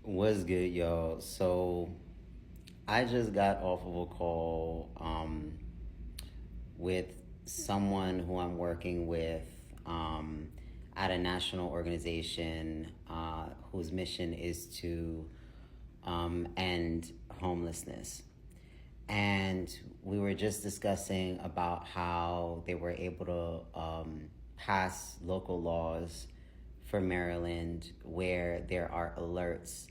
What's good, y'all? So I just got off of a call with someone who I'm working with at a national organization whose mission is to end homelessness. And we were just discussing about how they were able to pass local laws for Maryland where there are alerts,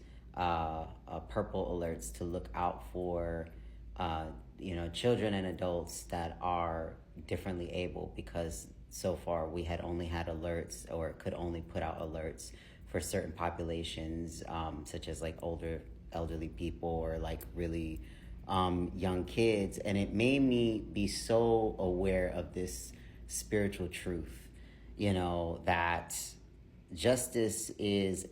purple alerts to look out for, children and adults that are differently able, because so far we had only had alerts or could only put out alerts for certain populations, such as like elderly people or like really young kids. And it made me be so aware of this spiritual truth, that justice is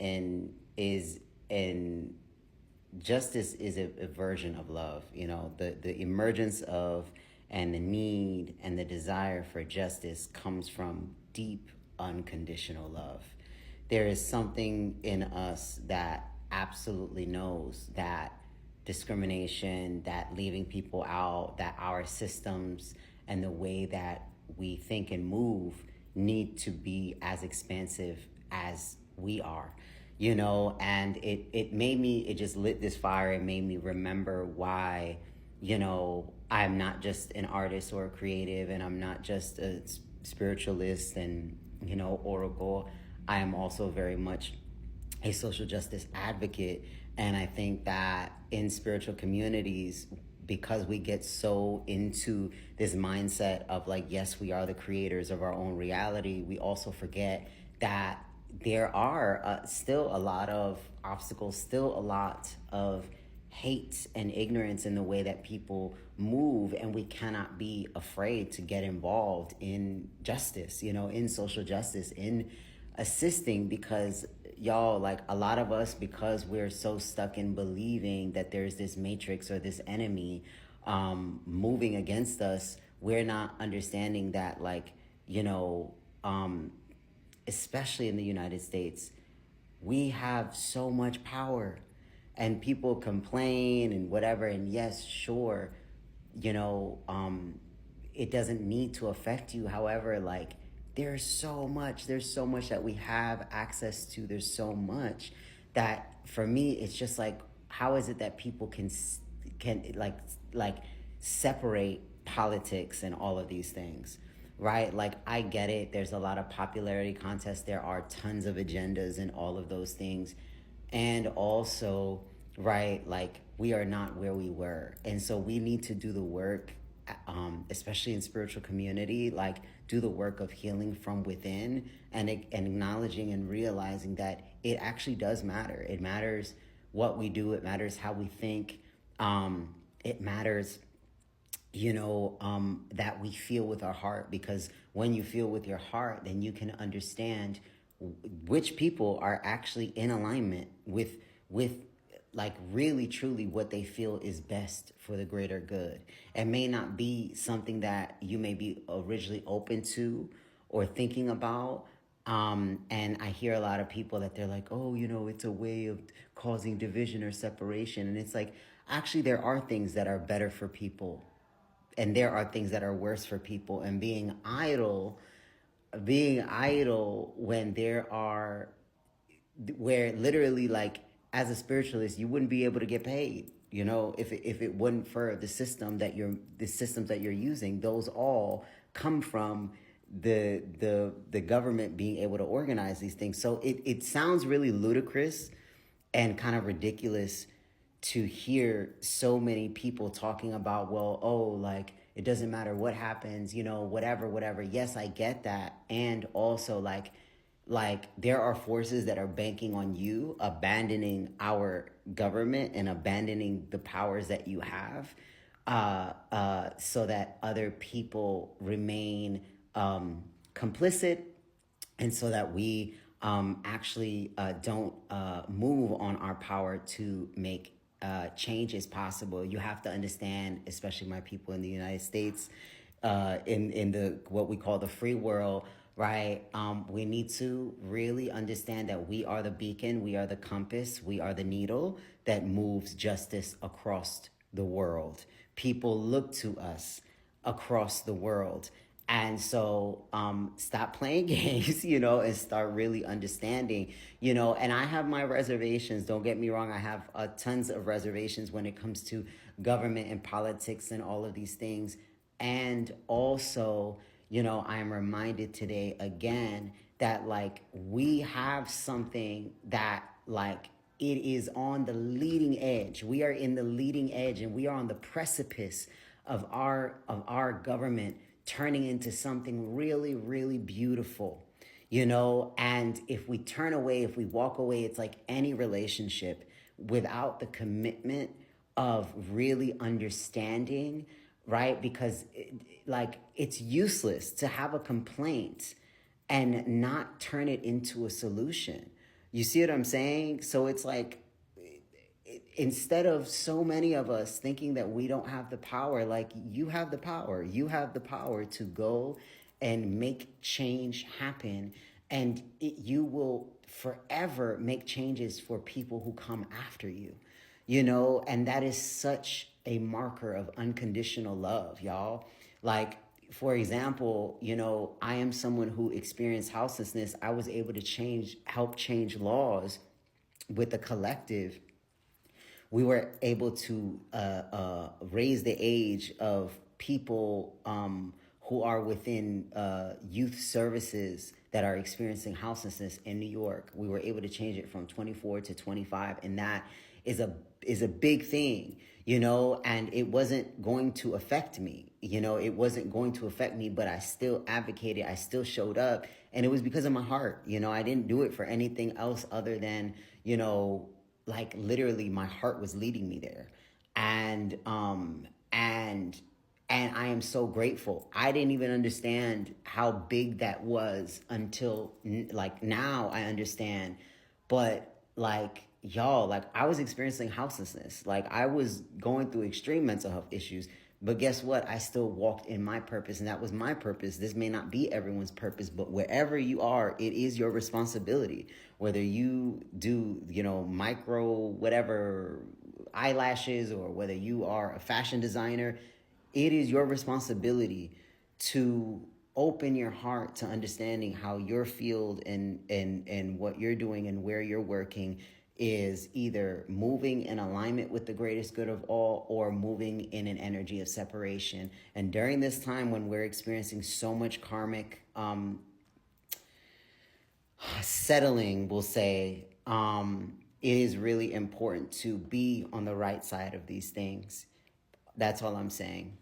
justice is a version of love. The emergence of and the need and the desire for justice comes from deep unconditional love. There is something in us that absolutely knows that discrimination, that leaving people out, that our systems and the way that we think and move need to be as expansive as we are, and it just lit this fire. It made me remember why, I'm not just an artist or a creative, and I'm not just a spiritualist and, oracle. I am also very much a social justice advocate. And I think that in spiritual communities, because we get so into this mindset of like, yes, we are the creators of our own reality, we also forget that there are still a lot of obstacles, still a lot of hate and ignorance in the way that people move, and we cannot be afraid to get involved in justice, in social justice, in assisting, because y'all, like a lot of us, because we're so stuck in believing that there's this matrix or this enemy moving against us, we're not understanding that, like, especially in the United States, we have so much power, and people complain and whatever. And yes, sure, you know, um, it doesn't need to affect you. However, like, there's so much that we have access to. There's so much that for me, it's just like, how is it that people can like separate politics and all of these things, right? Like, I get it. There's a lot of popularity contests. There are tons of agendas and all of those things. And also, right, like, we are not where we were. And so we need to do the work, especially in spiritual community, like, do the work of healing from within, and acknowledging and realizing that it actually does matter. It matters what we do. It matters how we think. It matters, that we feel with our heart, because when you feel with your heart, then you can understand which people are actually in alignment with like really truly what they feel is best for the greater good. It may not be something that you may be originally open to or thinking about. And I hear a lot of people that they're like, oh, it's a way of causing division or separation. And it's like, actually, there are things that are better for people, and there are things that are worse for people. And being idle when there are, where literally, like, as a spiritualist, you wouldn't be able to get paid, if it wasn't for the systems that you're using. Those all come from the government being able to organize these things. So it sounds really ludicrous and kind of ridiculous to hear so many people talking about, well, oh, like, it doesn't matter what happens, whatever. Yes, I get that. And also, like there are forces that are banking on you abandoning our government and abandoning the powers that you have, so that other people remain complicit, and so that we actually don't move on our power to make changes possible. You have to understand, especially my people in the United States, in the what we call the free world, right? We need to really understand that we are the beacon, we are the compass, we are the needle that moves justice across the world. People look to us across the world. And so stop playing games, and start really understanding, and I have my reservations. Don't get me wrong. I have tons of reservations when it comes to government and politics and all of these things. And also, I am reminded today again that like we have something that like it is on the leading edge. We are in the leading edge and we are on the precipice of our government turning into something really, really beautiful. And if we turn away, if we walk away, it's like any relationship without the commitment of really understanding, right? Because like it's useless to have a complaint and not turn it into a solution. You see what I'm saying? So it's like instead of so many of us thinking that we don't have the power, like you have the power. You have the power to go and make change happen. And you will forever make changes for people who come after you, and that is such a marker of unconditional love, y'all. Like, for example, I am someone who experienced houselessness. I was able to help change laws with the collective. We were able to raise the age of people who are within youth services that are experiencing houselessness in New York. We were able to change it from 24 to 25, and that is a big thing, and it wasn't going to affect me. It wasn't going to affect me, but I still advocated. I still showed up, and it was because of my heart. I didn't do it for anything else other than, like literally my heart was leading me there. And I am so grateful. I didn't even understand how big that was until like now I understand. But like y'all, like I was experiencing houselessness. Like I was going through extreme mental health issues. But guess what? I still walked in my purpose, and that was my purpose. This may not be everyone's purpose, but wherever you are, it is your responsibility. Whether you do, micro, whatever, eyelashes, or whether you are a fashion designer, it is your responsibility to open your heart to understanding how your field and what you're doing and where you're working is either moving in alignment with the greatest good of all or moving in an energy of separation. And during this time when we're experiencing so much karmic settling, we'll say, it is really important to be on the right side of these things. That's all I'm saying.